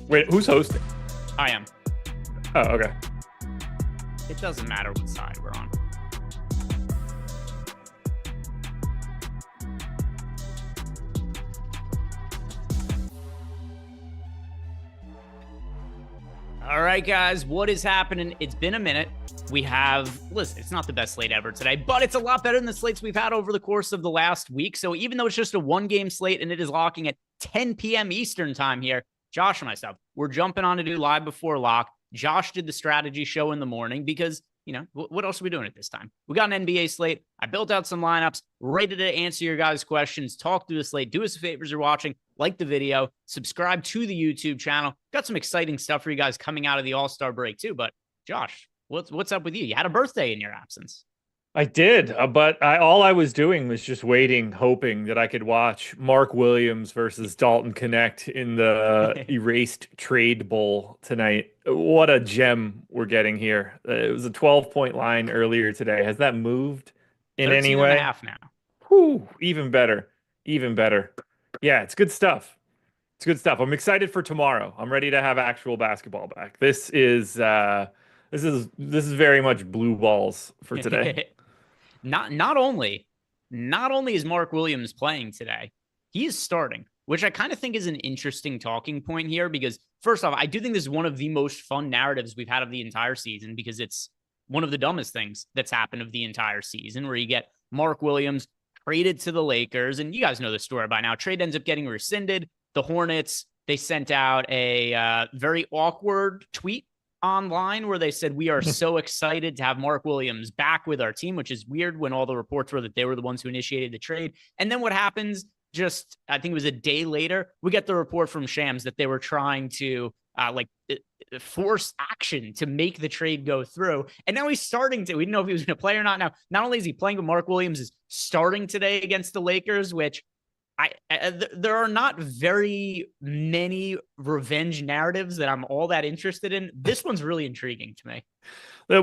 Wait, who's hosting? I am. Oh, okay. It doesn't matter what side we're on. All right, guys, what is happening? It's been a minute. Listen, it's not the best slate ever today, but it's a lot better than the slates we've had over the course of the last week. So even though it's just a one-game slate and it is locking at 10 p.m. Eastern time here, Josh and myself, we're jumping on to do live before lock. Josh did the strategy show in the morning because, what else are we doing at this time? We got an NBA slate. I built out some lineups, ready to answer your guys' questions, talk through the slate. Do us a favor as you're watching, like the video, subscribe to the YouTube channel. Got some exciting stuff for you guys coming out of the All-Star break too. But Josh, what's up with you? You had a birthday in your absence. I did, but all I was doing was just waiting, hoping that I could watch Mark Williams versus Dalton Connect in the Erased Trade Bowl tonight. What a gem we're getting here. It was a 12-point line earlier today. Has that moved in any way? 13.5 now. Whew, even better. Even better. Yeah, it's good stuff. It's good stuff. I'm excited for tomorrow. I'm ready to have actual basketball back. This is very much blue balls for today. Not only is Mark Williams playing today, he is starting, which I kind of think is an interesting talking point here because first off, I do think this is one of the most fun narratives we've had of the entire season because it's one of the dumbest things that's happened of the entire season where you get Mark Williams traded to the Lakers. And you guys know the story by now. Trade ends up getting rescinded. The Hornets, they sent out a very awkward tweet online where they said, we are so excited to have Mark Williams back with our team, which is weird when all the reports were that they were the ones who initiated the trade. And then what happens I think it was a day later, we get the report from Shams that they were trying to force action to make the trade go through. And now he's starting to, we didn't know if he was going to play or not. Now, not only is he playing, but Mark Williams is starting today against the Lakers, which there are not very many revenge narratives that I'm all that interested in. This one's really intriguing to me.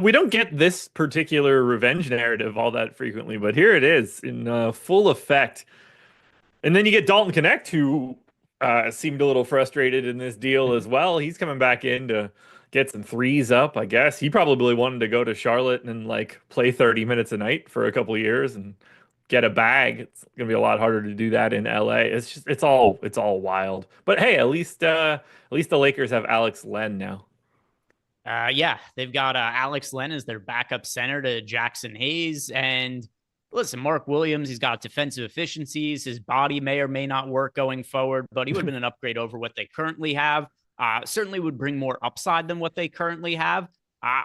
We don't get this particular revenge narrative all that frequently, but here it is in full effect. And then you get Dalton Connect, who seemed a little frustrated in this deal as well. He's coming back in to get some threes up, I guess. He probably wanted to go to Charlotte and play 30 minutes a night for a couple of years and get a bag. It's gonna be a lot harder to do that in LA. It's all wild. But hey, at least the Lakers have Alex Len now. Yeah, they've got Alex Len as their backup center to Jackson Hayes. And listen, Mark Williams, he's got defensive efficiencies. His body may or may not work going forward, but he would have been an upgrade over what they currently have. Certainly would bring more upside than what they currently have.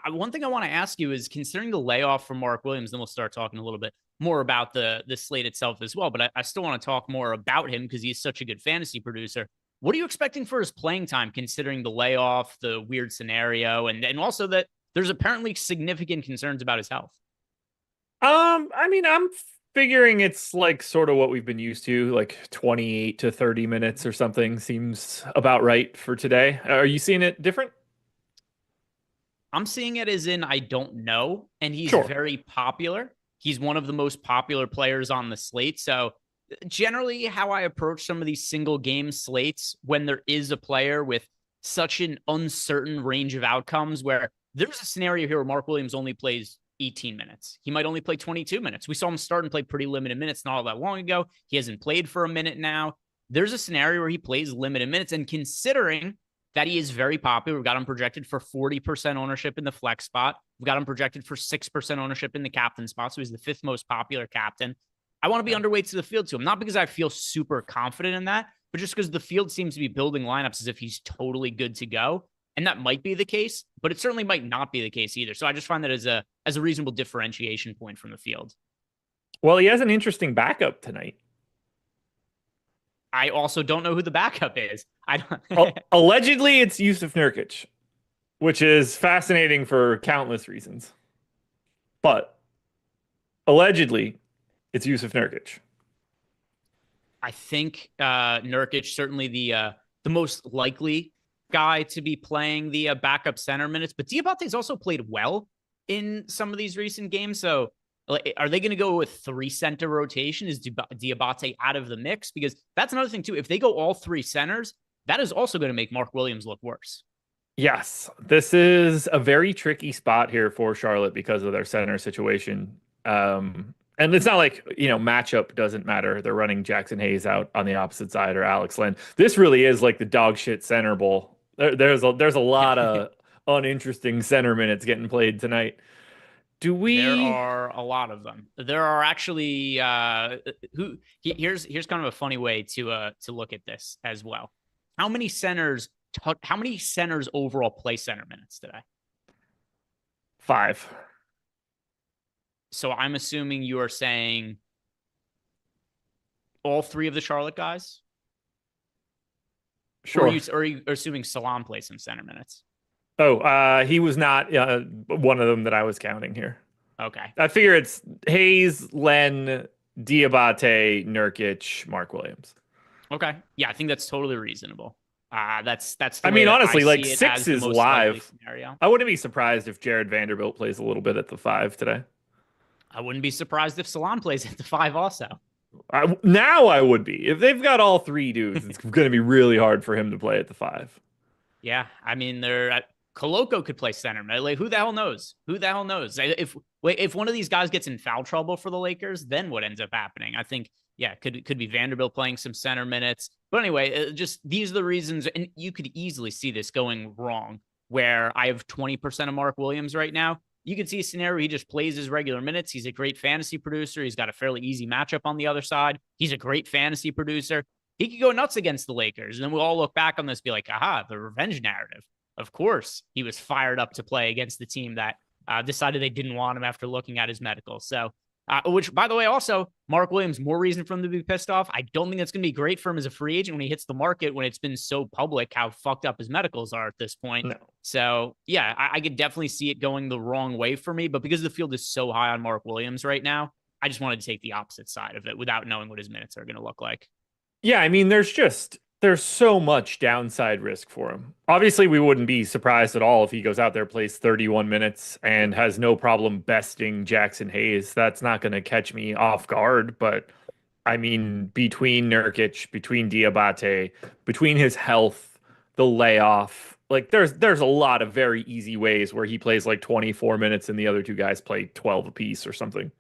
One thing I want to ask you is, considering the layoff for Mark Williams, then we'll start talking a little bit more about the slate itself as well. But I still want to talk more about him because he's such a good fantasy producer. What are you expecting for his playing time, considering the layoff, the weird scenario, and also that there's apparently significant concerns about his health? I'm figuring it's sort of what we've been used to, 28 to 30 minutes or something seems about right for today. Are you seeing it different? I'm seeing it as in I don't know, and he's Sure. very popular. He's one of the most popular players on the slate. So generally how I approach some of these single game slates when there is a player with such an uncertain range of outcomes where there's a scenario here where Mark Williams only plays 18 minutes. He might only play 22 minutes. We saw him start and play pretty limited minutes not all that long ago. He hasn't played for a minute now. There's a scenario where he plays limited minutes, and considering that he is very popular, we've got him projected for 40% ownership in the flex spot. We've got him projected for 6% ownership in the captain spot. So he's the fifth most popular captain. I want to be underweight to the field to him, not because I feel super confident in that, but just because the field seems to be building lineups as if he's totally good to go. And that might be the case, but it certainly might not be the case either. So I just find that as a reasonable differentiation point from the field. Well, he has an interesting backup tonight. I also don't know who the backup is. I don't. Allegedly, it's Yusuf Nurkic, which is fascinating for countless reasons. But allegedly, it's Yusuf Nurkic. I think Nurkic certainly the most likely guy to be playing the backup center minutes, but Diabate's also played well in some of these recent games. So are they going to go with 3 center rotation? Is Diabate out of the mix? Because that's another thing too. If they go all 3 centers, that is also going to make Mark Williams look worse. Yes, this is a very tricky spot here for Charlotte because of their center situation. And it's not like, matchup doesn't matter. They're running Jackson Hayes out on the opposite side or Alex Len. This really is like the dog shit center bowl. There's a lot of uninteresting center minutes getting played tonight. Do There we? are a lot of them. There are actually here's kind of a funny way to look at this as well. How many centers overall play center minutes today? 5. So I'm assuming you are saying all 3 of the Charlotte guys? Sure. Or are you assuming Salam plays some center minutes? Oh, he was not one of them that I was counting here. Okay. I figure it's Hayes, Len, Diabate, Nurkic, Mark Williams. Okay. Yeah, I think that's totally reasonable. That's I mean, honestly, like 6 is live. Scenario. I wouldn't be surprised if Jared Vanderbilt plays a little bit at the 5 today. I wouldn't be surprised if Salam plays at the 5 also. Now I would be. If they've got all 3 dudes, it's going to be really hard for him to play at the 5. Yeah, I mean, Koloko could play center. Like, who the hell knows? Who the hell knows? If one of these guys gets in foul trouble for the Lakers, then what ends up happening? I think, yeah, could be Vanderbilt playing some center minutes. But anyway, just these are the reasons, and you could easily see this going wrong. Where I have 20% of Mark Williams right now, you can see a scenario where he just plays his regular minutes. He's a great fantasy producer. He's got a fairly easy matchup on the other side. He's a great fantasy producer. He could go nuts against the Lakers. And then we'll all look back on this and be like, aha, the revenge narrative. Of course, he was fired up to play against the team that decided they didn't want him after looking at his medical. So, which, by the way, also, Mark Williams, more reason for him to be pissed off. I don't think that's going to be great for him as a free agent when he hits the market, when it's been so public how fucked up his medicals are at this point. No. So, yeah, I could definitely see it going the wrong way for me. But because the field is so high on Mark Williams right now, I just wanted to take the opposite side of it without knowing what his minutes are going to look like. Yeah, I mean, there's so much downside risk for him. Obviously, we wouldn't be surprised at all if he goes out there, plays 31 minutes, and has no problem besting Jackson Hayes. That's not going to catch me off guard. But I mean, between Nurkic, between Diabate, between his health, the layoff, like there's a lot of very easy ways where he plays like 24 minutes and the other 2 guys play 12 apiece or something.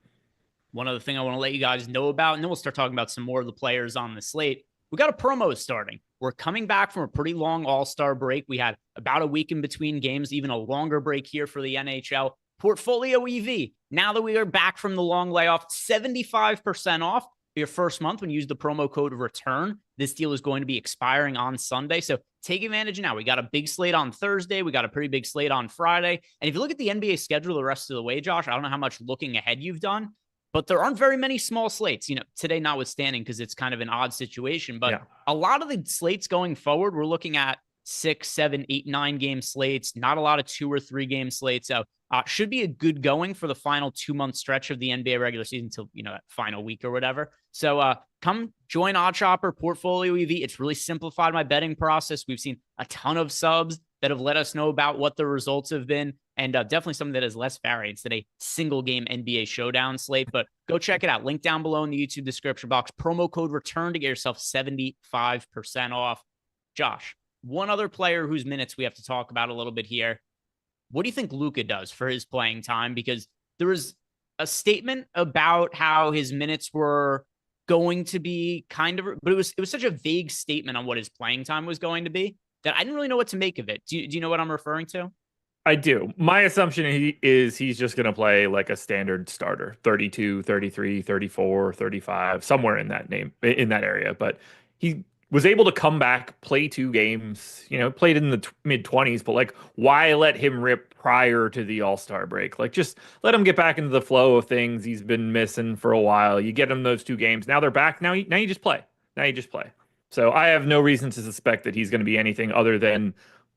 One other thing I want to let you guys know about, and then we'll start talking about some more of the players on the slate. We got a promo starting. We're coming back from a pretty long All-Star break. We had about a week in between games, even a longer break here for the NHL. Portfolio EV. Now that we are back from the long layoff, 75% off your first month when you use the promo code RETURN. This deal is going to be expiring on Sunday. So take advantage now. We got a big slate on Thursday. We got a pretty big slate on Friday. And if you look at the NBA schedule the rest of the way, Josh, I don't know how much looking ahead you've done, but there aren't very many small slates, today notwithstanding, because it's kind of an odd situation. But a lot of the slates going forward, we're looking at 6, 7, 8, 9 game slates, not a lot of 2 or 3 game slates. So should be a good going for the final 2-month stretch of the NBA regular season till, that final week or whatever. So come join OddsShopper Portfolio EV. It's really simplified my betting process. We've seen a ton of subs that have let us know about what the results have been. And definitely something that has less variance than a single game NBA showdown slate. But go check it out. Link down below in the YouTube description box. Promo code RETURN to get yourself 75% off. Josh, one other player whose minutes we have to talk about a little bit here. What do you think Luka does for his playing time? Because there was a statement about how his minutes were going to be but it was such a vague statement on what his playing time was going to be that I didn't really know what to make of it. Do you know what I'm referring to? I do. My assumption is he's just going to play like a standard starter, 32, 33, 34, 35, somewhere in that area. But he was able to come back, play 2 games, played in the mid-20s, but like, why let him rip prior to the All-Star break? Like, just let him get back into the flow of things he's been missing for a while. You get him those 2 games. Now they're back. Now you just play. So I have no reason to suspect that he's going to be anything other than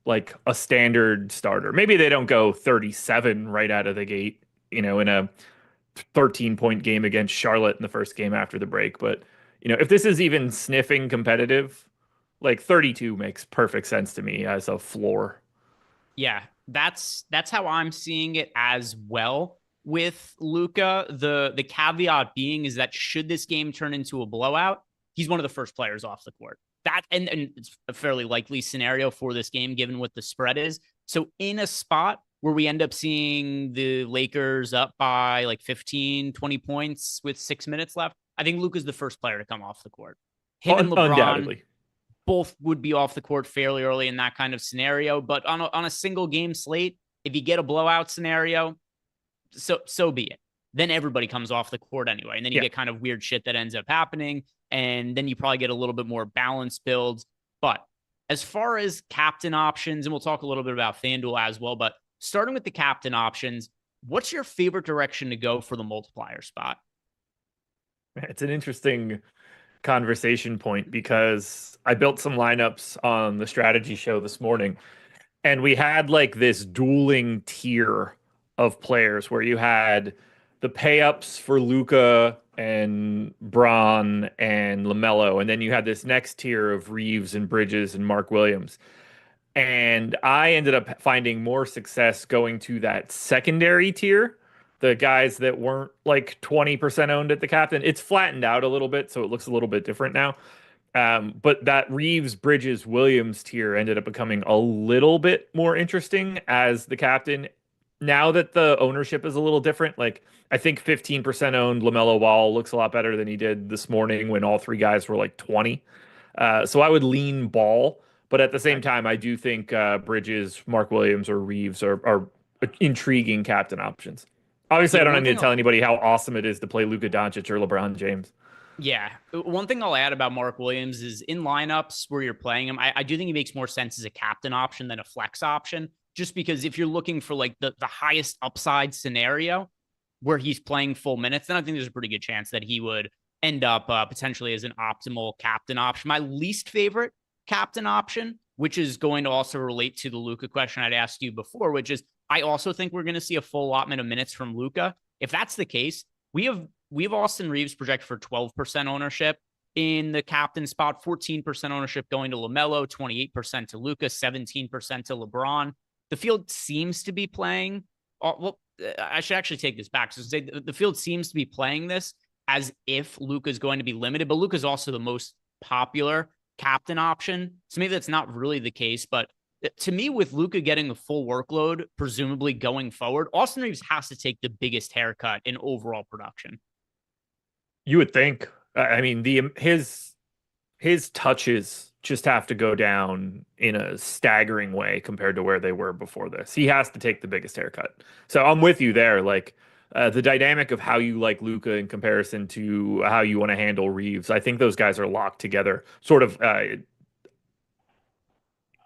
like a standard starter. Maybe they don't go 37 right out of the gate, in a 13-point game against Charlotte in the first game after the break. But, if this is even sniffing competitive, like 32 makes perfect sense to me as a floor. Yeah, that's how I'm seeing it as well with Luka. The caveat being is that should this game turn into a blowout, he's one of the first players off the court. and it's a fairly likely scenario for this game, given what the spread is. So in a spot where we end up seeing the Lakers up by like 15, 20 points with 6 minutes left, I think Luka's the first player to come off the court. Him and LeBron Undoubtedly. both would be off the court fairly early in that kind of scenario. But on a single game slate, if you get a blowout scenario, so be it. Then everybody comes off the court anyway. And then you get kind of weird shit that ends up happening. And then you probably get a little bit more balanced builds. But as far as captain options, and we'll talk a little bit about FanDuel as well, but starting with the captain options, what's your favorite direction to go for the multiplier spot? It's an interesting conversation point because I built some lineups on the strategy show this morning, and we had like this dueling tier of players where you had the pay-ups for Luka and Braun and LaMelo, and then you had this next tier of Reeves and Bridges and Mark Williams. And I ended up finding more success going to that secondary tier, the guys that weren't like 20% owned at the captain. It's flattened out a little bit, so it looks a little bit different now. But that Reeves, Bridges, Williams tier ended up becoming a little bit more interesting as the captain. Now that the ownership is a little different, like I think 15% owned LaMelo Ball looks a lot better than he did this morning when all three guys were like 20. So I would lean Ball, but at the same time, I do think Bridges, Mark Williams, or Reeves are intriguing captain options. Obviously, I don't need to tell anybody how awesome it is to play Luka Doncic or LeBron James. Yeah. One thing I'll add about Mark Williams is in lineups where you're playing him, I do think he makes more sense as a captain option than a flex option, just because if you're looking for like the highest upside scenario where he's playing full minutes, then I think there's a pretty good chance that he would end up potentially as an optimal captain option. My least favorite captain option, which is going to also relate to the Luka question I'd asked you before, which is I also think we're going to see a full allotment of minutes from Luka. If that's the case, we have Austin Reeves projected for 12% ownership in the captain spot, 14% ownership going to LaMelo, 28% to Luka, 17% to LeBron. The field seems to be playing. Well, I should actually take this back. So say the field seems to be playing this as if Luka is going to be limited, but Luka is also the most popular captain option. So maybe that's not really the case, but to me, with Luka getting the full workload, presumably going forward, Austin Reeves has to take the biggest haircut in overall production. You would think. I mean, his touches just have to go down in a staggering way compared to where they were before this. He has to take the biggest haircut. So I'm with you there. Like the dynamic of how you like Luka in comparison to how you want to handle Reeves, I think those guys are locked together, sort of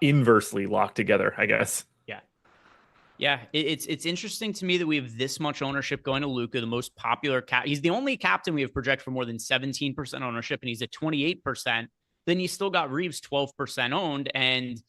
inversely locked together, I guess. Yeah, it's interesting to me that we have this much ownership going to Luka, the most popular cap. He's the only captain we have projected for more than 17% ownership, and he's at 28%. Then you still got Reeves 12% owned, and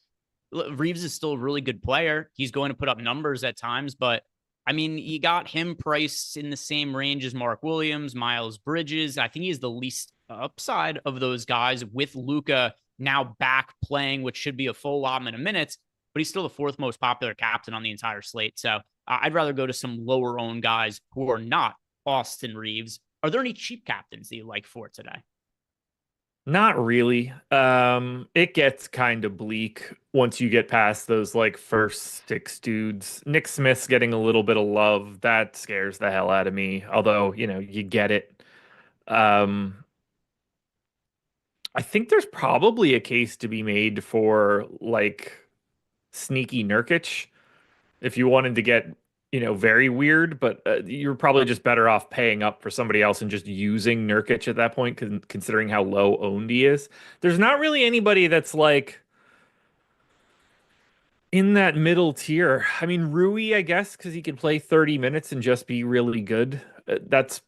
Reeves is still a really good player. He's going to put up numbers at times, but I mean, you got him priced in the same range as Mark Williams, Miles Bridges. I think he's the least upside of those guys with Luka now back playing, which should be a full allotment of minutes, but he's still the fourth most popular captain on the entire slate. So I'd rather go to some lower owned guys who are not Austin Reeves. Are there any cheap captains that you like for today? Not really. It gets kind of bleak once you get past those like first six dudes. Nick Smith's getting a little bit of love. That scares the hell out of me. Although, you get it. I think there's probably a case to be made for like sneaky Nurkic if you wanted to get, very weird, but you're probably just better off paying up for somebody else and just using Nurkic at that point, considering how low owned he is. There's not really anybody that's like in that middle tier. I mean, Rui, I guess, because he can play 30 minutes and just be really good. That's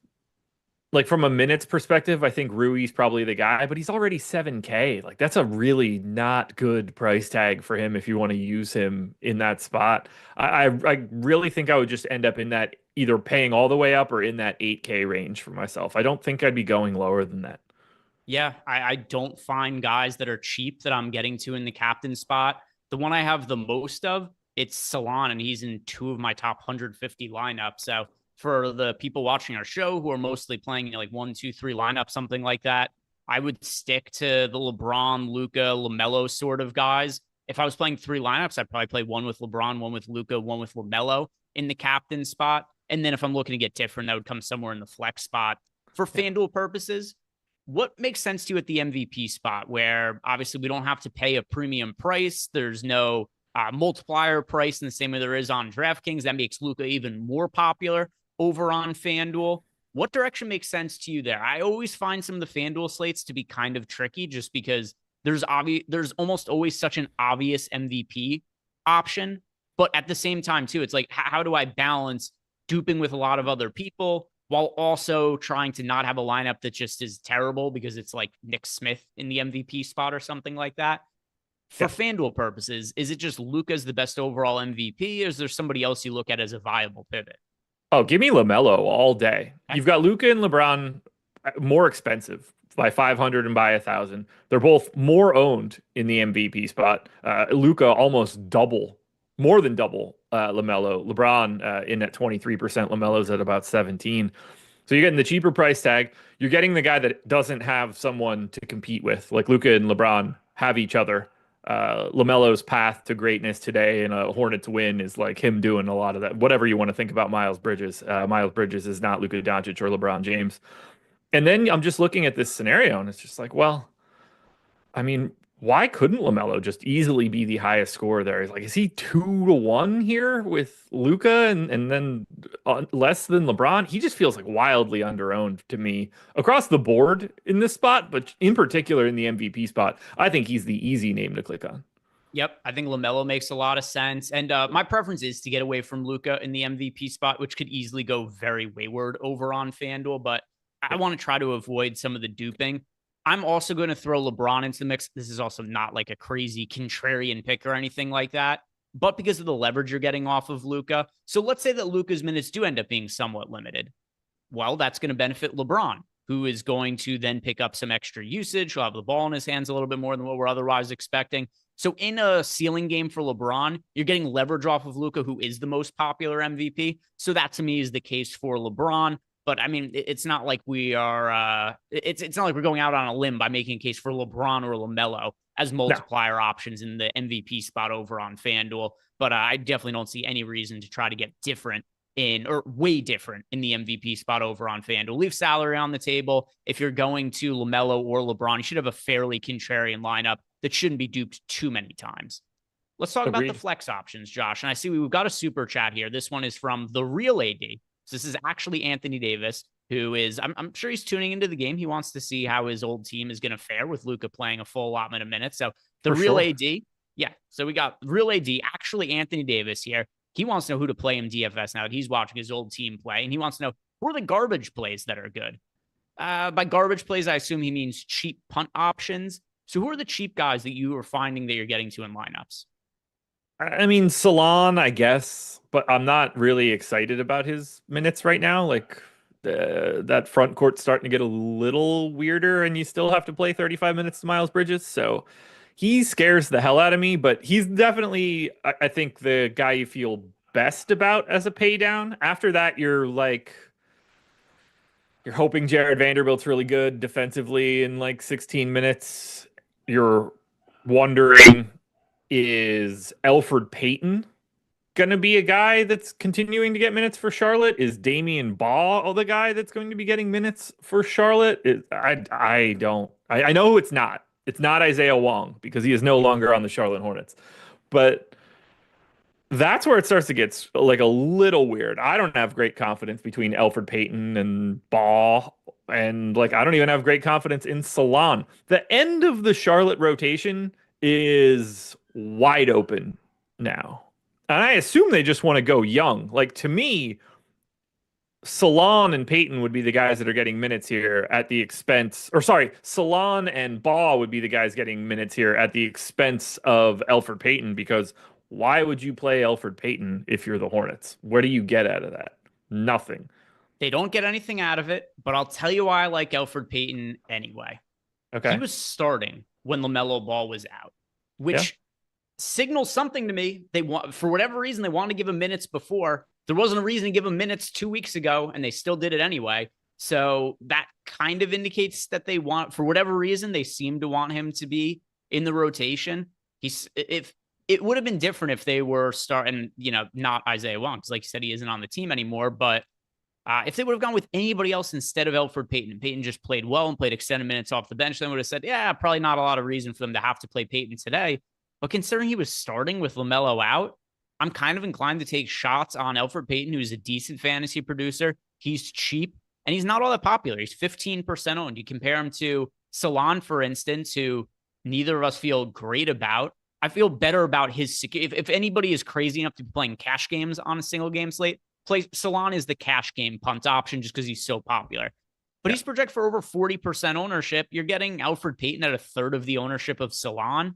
like from a minutes perspective, I think Rui's probably the guy, but he's already 7K. Like that's a really not good price tag for him if you want to use him in that spot. I really think I would just end up in that either paying all the way up or in that 8K range for myself. I don't think I'd be going lower than that. Yeah, I don't find guys that are cheap that I'm getting to in the captain spot. The one I have the most of, it's Salon, and he's in two of my top 150 lineups. So for the people watching our show who are mostly playing like 1, 2, 3 lineup, something like that, I would stick to the LeBron, Luka, LaMelo sort of guys. If I was playing 3 lineups, I'd probably play one with LeBron, one with Luka, one with LaMelo in the captain spot. And then if I'm looking to get different, that would come somewhere in the flex spot. For Yeah. FanDuel purposes, what makes sense to you at the MVP spot where obviously we don't have to pay a premium price? There's no multiplier price in the same way there is on DraftKings. That makes Luka even more popular over on FanDuel. What direction makes sense to you there? I always find some of the FanDuel slates to be kind of tricky just because there's almost always such an obvious MVP option. But at the same time, too, it's like, how do I balance duping with a lot of other people while also trying to not have a lineup that just is terrible because it's like Nick Smith in the MVP spot or something like that? For FanDuel purposes, is it just Luka's the best overall MVP, or is there somebody else you look at as a viable pivot? Oh, give me LaMelo all day. You've got Luka and LeBron more expensive by 500 and by 1,000. They're both more owned in the MVP spot. Luka almost double, more than double LaMelo. LeBron in at 23%. LaMelo's at about 17. So you're getting the cheaper price tag. You're getting the guy that doesn't have someone to compete with. Like Luka and LeBron have each other. LaMelo's path to greatness today and a Hornets win is like him doing a lot of that. Whatever you want to think about Miles Bridges. Miles Bridges is not Luka Doncic or LeBron James. And then I'm just looking at this scenario and it's just like, well, I mean, why couldn't LaMelo just easily be the highest scorer there? He's like, is he 2-1 here with Luka and then less than LeBron? He just feels like wildly underowned to me across the board in this spot, but in particular in the MVP spot. I think he's the easy name to click on. Yep, I think LaMelo makes a lot of sense. And my preference is to get away from Luka in the MVP spot, which could easily go very wayward over on FanDuel, but I want to try to avoid some of the duping. I'm also going to throw LeBron into the mix. This is also not like a crazy contrarian pick or anything like that, but because of the leverage you're getting off of Luka. So let's say that Luka's minutes do end up being somewhat limited. Well, that's going to benefit LeBron, who is going to then pick up some extra usage. He'll have the ball in his hands a little bit more than what we're otherwise expecting. So in a ceiling game for LeBron, you're getting leverage off of Luka, who is the most popular MVP. So that to me is the case for LeBron. But I mean, it's not like we are. It's not like we're going out on a limb by making a case for LeBron or LaMelo as multiplier options in the MVP spot over on FanDuel. But I definitely don't see any reason to try to get different or way different in the MVP spot over on FanDuel. Leave salary on the table. If you're going to LaMelo or LeBron, you should have a fairly contrarian lineup that shouldn't be duped too many times. Let's talk about the flex options, Josh. And I see we've got a super chat here. This one is from the real AD. So this is actually Anthony Davis, who is, I'm sure he's tuning into the game. He wants to see how his old team is going to fare with Luka playing a full allotment of minutes. So the real AD, yeah. So we got real AD, actually Anthony Davis here. He wants to know who to play in DFS now that he's watching his old team play. And he wants to know who are the garbage plays that are good. By garbage plays, I assume he means cheap punt options. So who are the cheap guys that you are finding that you're getting to in lineups? I mean, Salon, I guess, but I'm not really excited about his minutes right now. Like that front court's starting to get a little weirder, and you still have to play 35 minutes to Miles Bridges. So he scares the hell out of me, but he's definitely, I think, the guy you feel best about as a pay down. After that, you're hoping Jared Vanderbilt's really good defensively in like 16 minutes. You're wondering, is Elfrid Payton going to be a guy that's continuing to get minutes for Charlotte? Is Damian Baugh the guy that's going to be getting minutes for Charlotte? I know it's not. It's not Isaiah Wong because he is no longer on the Charlotte Hornets. But that's where it starts to get like a little weird. I don't have great confidence between Elfrid Payton and Baugh. And like, I don't even have great confidence in Salon. The end of the Charlotte rotation is wide open now. And I assume they just want to go young. Like, to me, Salon and Payton would be the guys that are getting minutes here at the expense, or sorry, Salon and Baugh would be the guys getting minutes here at the expense of Elfrid Payton, because why would you play Elfrid Payton if you're the Hornets? What do you get out of that? Nothing. They don't get anything out of it, but I'll tell you why I like Elfrid Payton anyway. Okay. He was starting when LaMelo Ball was out, which signals something to me. They want, for whatever reason, they wanted to give him minutes before. There wasn't a reason to give him minutes 2 weeks ago, and they still did it anyway. So that kind of indicates that they want, for whatever reason, they seem to want him to be in the rotation. If it would have been different if they were starting, not Isaiah Wong, because like you said, he isn't on the team anymore. But if they would have gone with anybody else instead of Elfrid Payton, and Payton just played well and played extended minutes off the bench, then would have said, yeah, probably not a lot of reason for them to have to play Payton today. But considering he was starting with LaMelo out, I'm kind of inclined to take shots on Elfrid Payton, who's a decent fantasy producer. He's cheap and he's not all that popular. He's 15% owned. You compare him to Salon, for instance, who neither of us feel great about. I feel better about his security. If anybody is crazy enough to be playing cash games on a single game slate, Salon is the cash game punt option just because he's so popular. But he's projected for over 40% ownership. You're getting Elfrid Payton at a third of the ownership of Salon.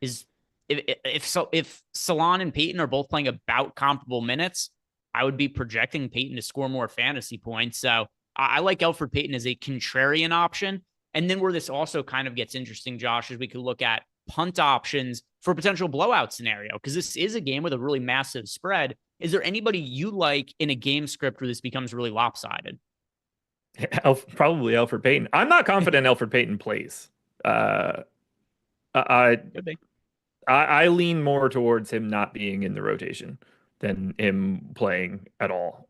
If Salon and Payton are both playing about comparable minutes, I would be projecting Payton to score more fantasy points. So I like Elfrid Payton as a contrarian option. And then where this also kind of gets interesting, Josh, is we could look at punt options for a potential blowout scenario, because this is a game with a really massive spread. Is there anybody you like in a game script where this becomes really lopsided? Probably Elfrid Payton. I'm not confident Elfrid Payton plays. I lean more towards him not being in the rotation than him playing at all.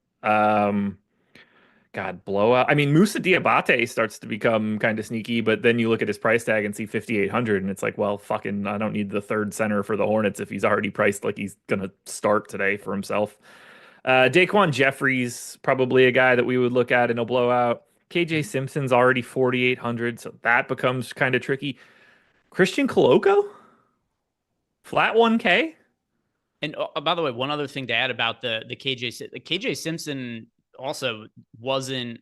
God, blowout. I mean, Moussa Diabate starts to become kind of sneaky, but then you look at his price tag and see 5,800, and it's like, well, fucking, I don't need the third center for the Hornets if he's already priced like he's gonna start today for himself. Daquan Jeffries, probably a guy that we would look at in a blowout. KJ Simpson's already 4,800, so that becomes kind of tricky. Christian Koloko? Flat 1K? And by the way, one other thing to add about the KJ Simpson also wasn't.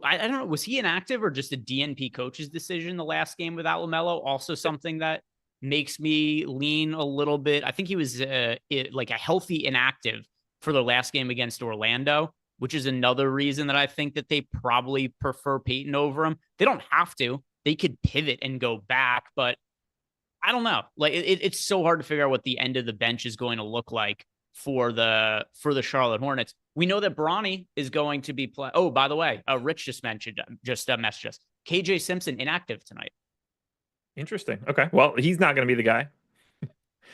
I don't know. Was he inactive or just a DNP coach's decision the last game without LaMelo? Also, something that makes me lean a little bit. I think he was like a healthy inactive for the last game against Orlando, which is another reason that I think that they probably prefer Payton over him. They don't have to. They could pivot and go back, but I don't know. Like it's so hard to figure out what the end of the bench is going to look like for the Charlotte Hornets. We know that Bronny is going to be play. Oh, by the way, Rich just messaged us. KJ Simpson inactive tonight. Interesting. Okay. Well, he's not going to be the guy.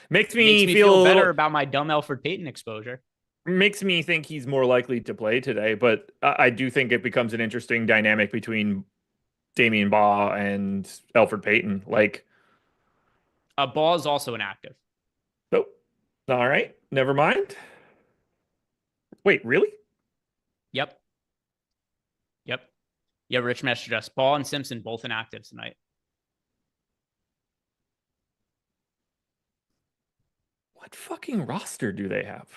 Makes me feel better about my dumb Elfrid Payton exposure. Makes me think he's more likely to play today, but I do think it becomes an interesting dynamic between Damian Baugh and Elfrid Payton. Like, Baugh is also inactive. Oh, all right. Never mind. Wait, really? Yep. Yeah, Rich messaged us. Baugh and Simpson both inactive tonight. What fucking roster do they have?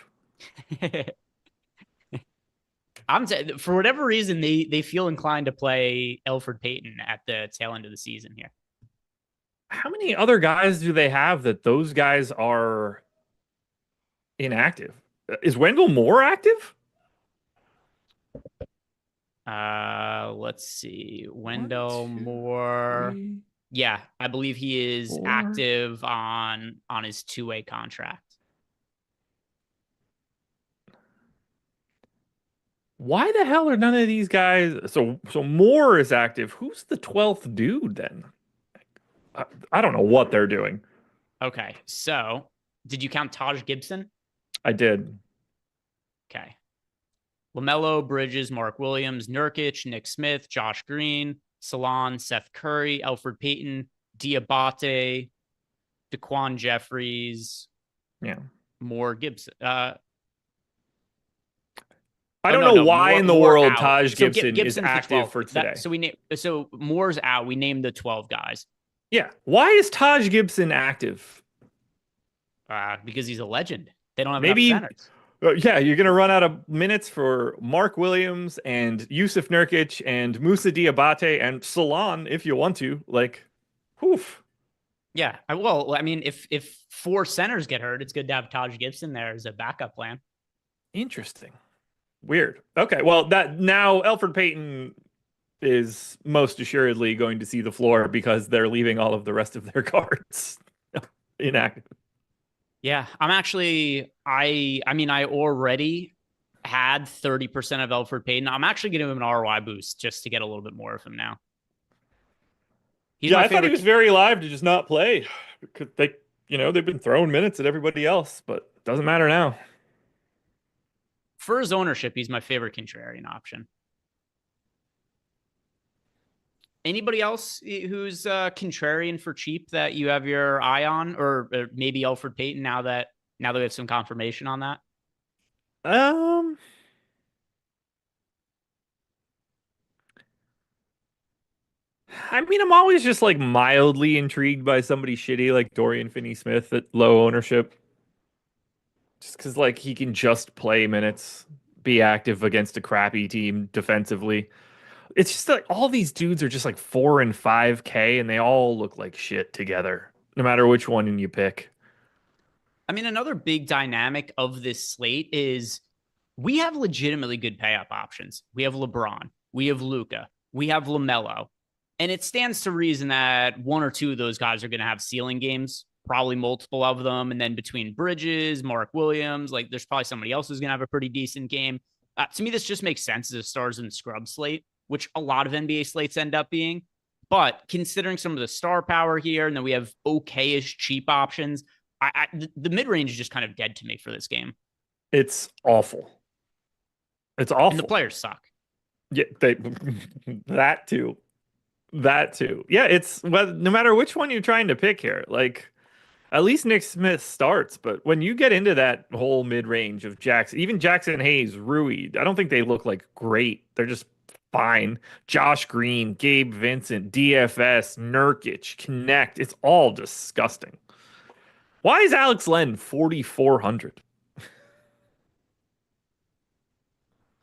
For whatever reason, they feel inclined to play Elfrid Payton at the tail end of the season here. How many other guys do they have that those guys are inactive? Is Wendell Moore active? Let's see. Wendell Moore. 3, yeah, I believe he is 4. Active on his 2-way contract. Why the hell are none of these guys? So Moore is active. Who's the 12th dude then? I don't know what they're doing. Okay, so did you count Taj Gibson? I did. Okay. LaMelo, Bridges, Mark Williams, Nurkic, Nick Smith, Josh Green, Salon, Seth Curry, Elfrid Payton, Diabate, Daquan Jeffries. Yeah. Moore, Gibson. I don't know why in the world Taj Gibson is active for today. So Moore's out. We named the 12 guys. Yeah. Why is Taj Gibson active? Because he's a legend. They don't have enough centers. Yeah, you're going to run out of minutes for Mark Williams and Yusuf Nurkic and Moussa Diabate and Salon if you want to. Like, whoof. Yeah. I mean, if 4 centers get hurt, it's good to have Taj Gibson there as a backup plan. Interesting. Weird. Okay, well, that now Elfrid Payton is most assuredly going to see the floor because they're leaving all of the rest of their cards inactive. Yeah, I'm actually I already had 30% of Elfrid Payton. I'm actually giving him an ROI boost just to get a little bit more of him now. He's Yeah, my I thought he was favorite. very live to just not play. They, they've been throwing minutes at everybody else, but it doesn't matter now. For his ownership, he's my favorite contrarian option. Anybody else who's contrarian for cheap that you have your eye on, or maybe Elfrid Payton now that we have some confirmation on that? Um, I mean, I'm always just like mildly intrigued by somebody shitty like Dorian Finney-Smith at low ownership, just because like he can just play minutes, be active against a crappy team defensively. It's just like all these dudes are just like 4 and 5K, and they all look like shit together, no matter which one you pick. I mean, another big dynamic of this slate is we have legitimately good pay up options. We have LeBron, we have Luka, we have LaMelo. And it stands to reason that one or two of those guys are going to have ceiling games, probably multiple of them. And then between Bridges, Mark Williams, like there's probably somebody else who's going to have a pretty decent game. To me, this just makes sense as a stars and scrub slate, which a lot of NBA slates end up being. But considering some of the star power here, and then we have okay-ish cheap options, the mid range is just kind of dead to me for this game. It's awful. It's And the awful. players suck. Yeah, that too. That too. Yeah, it's well, no matter which one you're trying to pick here, like at least Nick Smith starts, but when you get into that whole mid-range of Jackson, even Jackson Hayes, Rui, I don't think they look like great. They're just fine. Josh Green, Gabe Vincent, DFS, Nurkic, Connect. It's all disgusting. Why is Alex Len 4,400?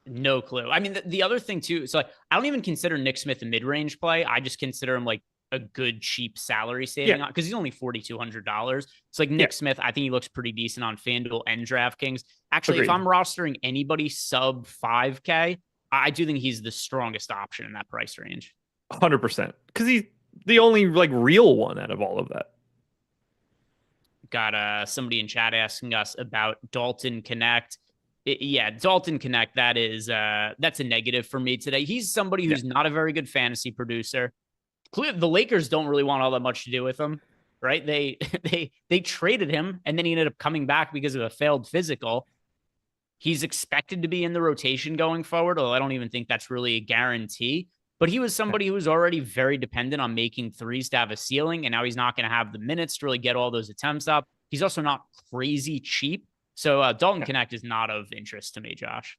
No clue. I mean, the other thing too, so like, I don't even consider Nick Smith a mid-range play. I just consider him like a good cheap salary saving Yeah, because he's only $4,200. It's like yeah, Nick Smith. I think he looks pretty decent on FanDuel and DraftKings. Actually, if agreed. I'm rostering anybody sub 5K, I do think he's the strongest option in that price range. 100%. Because he's the only like real one out of all of that. Got somebody in chat asking us about Dalton Connect. Yeah, Dalton Connect. That's a negative for me today. He's somebody Yeah. who's not a very good fantasy producer. The Lakers don't really want all that much to do with him, right? They they traded him, and then he ended up coming back because of a failed physical. He's expected to be in the rotation going forward, although I don't even think that's really a guarantee. But he was somebody who was already very dependent on making threes to have a ceiling, and now he's not going to have the minutes to really get all those attempts up. He's also not crazy cheap. So Dalton Connect is not of interest to me, Josh.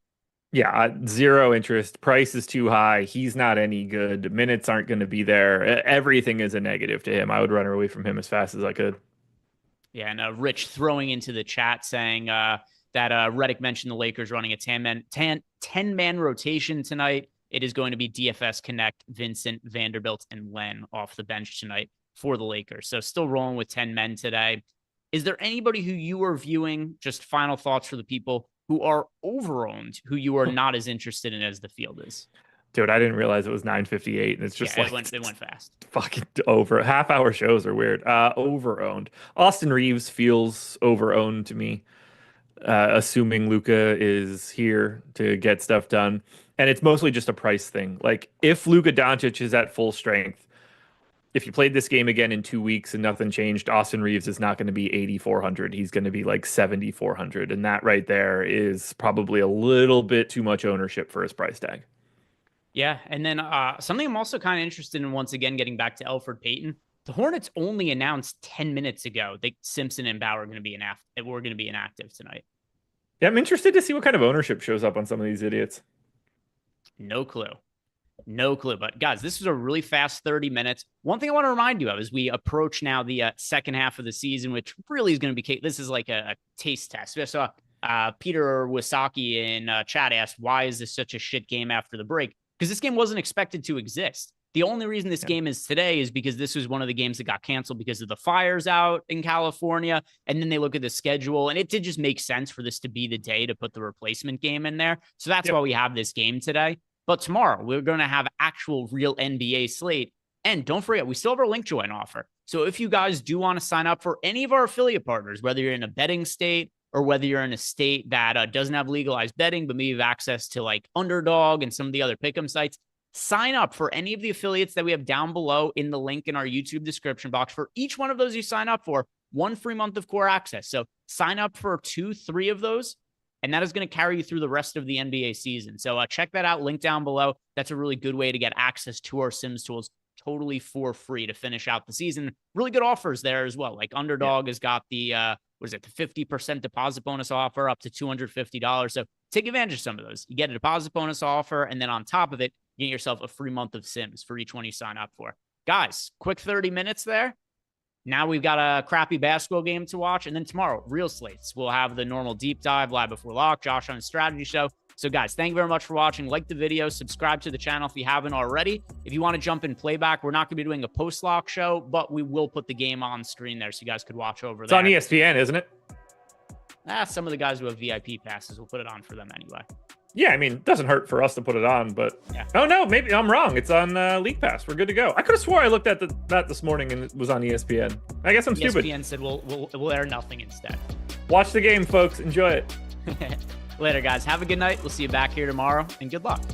Yeah, zero interest. Price is too high. He's not any good. Minutes aren't going to be there. Everything is a negative to him. I would run away from him as fast as I could. Yeah, and Rich throwing into the chat saying that Reddick mentioned the Lakers running a 10-man rotation tonight. It is going to be DFS Connect, Vincent, Vanderbilt, and Len off the bench tonight for the Lakers. So still rolling with 10 men today. Is there anybody who you are viewing, just final thoughts for the people who are over-owned, who you are not as interested in as the field is? Dude, I didn't realize it was 9:58, and it's just Yeah, like it went fast. fucking over. Half-hour shows are weird. Over-owned. Austin Reeves feels over-owned to me, assuming Luka is here to get stuff done. And it's mostly just a price thing. Like, if Luka Doncic is at full strength, if you played this game again in 2 weeks and nothing changed, Austin Reeves is not going to be 8,400. He's going to be like 7,400. And that right there is probably a little bit too much ownership for his price tag. Yeah, and then something I'm also kind of interested in, once again, getting back to Elfrid Payton. The Hornets only announced 10 minutes ago that Simpson and Bauer are going to be inactive tonight. Yeah, I'm interested to see what kind of ownership shows up on some of these idiots. No clue. No clue. But guys, this was a really fast 30 minutes. One thing I want to remind you of as we approach now the second half of the season, which really is going to be, this is like a taste test. So Peter Wasaki in chat asked, why is this such a shit game after the break? Because this game wasn't expected to exist. The only reason this game is today is because this was one of the games that got canceled because of the fires out in California. And then they look at the schedule, and it did just make sense for this to be the day to put the replacement game in there. So that's why we have this game today. But tomorrow, we're going to have actual real NBA slate. And don't forget, we still have our link join offer. So if you guys do want to sign up for any of our affiliate partners, whether you're in a betting state or whether you're in a state that doesn't have legalized betting, but maybe have access to like Underdog and some of the other pick'em sites, sign up for any of the affiliates that we have down below in the link in our YouTube description box. For each one of those you sign up for, 1 free month of core access. So sign up for 2, 3 of those, and that is going to carry you through the rest of the NBA season. So check that out, link down below. That's a really good way to get access to our Sims tools totally for free to finish out the season. Really good offers there as well. Like Underdog has got the, the 50% deposit bonus offer up to $250. So take advantage of some of those. You get a deposit bonus offer, and then on top of it, you get yourself a free month of Sims for each one you sign up for. Guys, quick 30 minutes there. Now we've got a crappy basketball game to watch. And then tomorrow, real slates. We'll have the normal deep dive, live before lock, Josh on his strategy show. So guys, thank you very much for watching. Like the video, subscribe to the channel if you haven't already. If you want to jump in playback, we're not going to be doing a post-lock show, but we will put the game on screen there so you guys could watch over there. It's on ESPN, isn't it? Some of the guys who have VIP passes, we'll put it on for them anyway. Yeah, I mean, it doesn't hurt for us to put it on, but yeah. Oh no, maybe I'm wrong. It's on League Pass. We're good to go. I could have swore I looked at that this morning and it was on ESPN. I guess I'm stupid. ESPN said we'll air nothing instead. Watch the game, folks. Enjoy it. Later, guys. Have a good night. We'll see you back here tomorrow, and good luck.